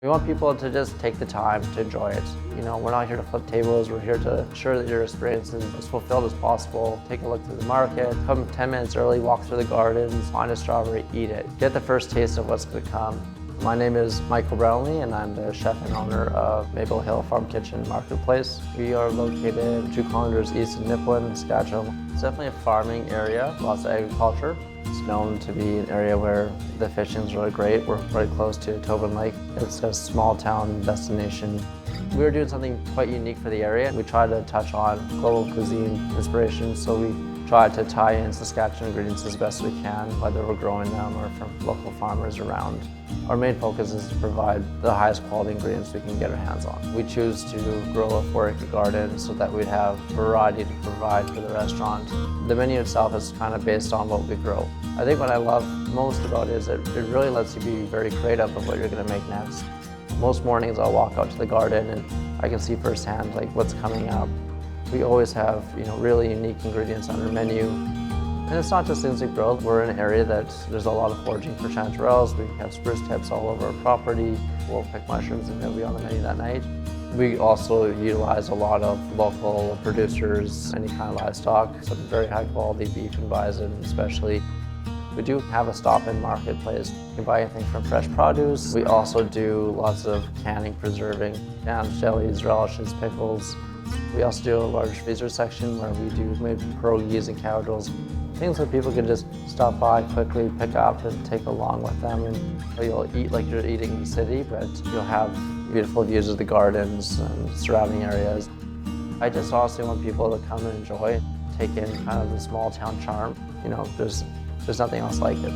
We want people to just take the time to enjoy it. You know, we're not here to flip tables, we're here to ensure that your experience is as fulfilled as possible. Take a look through the market, come 10 minutes early, walk through the gardens, find a strawberry, eat it. Get the first taste of what's to come. My name is Michael Brownlee and I'm the chef and owner of Mabel Farm Kitchen Marketplace. We are located 2 kilometers east of Nipawin, Saskatchewan. It's definitely a farming area, lots of agriculture. It's known to be an area where the fishing is really great. We're very close to Tobin Lake. It's a small town destination. We were doing something quite unique for the area. We tried to touch on global cuisine inspiration, so we tried to tie in Saskatchewan ingredients as best we can, whether we're growing them or from local farmers around. Our main focus is to provide the highest quality ingredients we can get our hands on. We choose to grow a 4-acre garden so that we'd have variety to provide for the restaurant. The menu itself is kind of based on what we grow. I think what I love most about it is it really lets you be very creative of what you're going to make next. Most mornings I'll walk out to the garden and I can see firsthand like what's coming up. We always have, really unique ingredients on our menu. And it's not just things we grow. We're in an area that there's a lot of foraging for chanterelles. We have spruce tips all over our property. We'll pick mushrooms and they'll be on the menu that night. We also utilize a lot of local producers, any kind of livestock, some very high quality beef and bison especially. We do have a stop-in marketplace. You can buy anything from fresh produce. We also do lots of canning, preserving, jams, jellies, relishes, pickles. We also do a large freezer section where we do maybe pierogies and cowdrels. Things that people can just stop by quickly, pick up and take along with them. And you'll eat like you're eating in the city, but you'll have beautiful views of the gardens and surrounding areas. I just honestly want people to come and enjoy, take in kind of the small town charm. There's nothing else like it.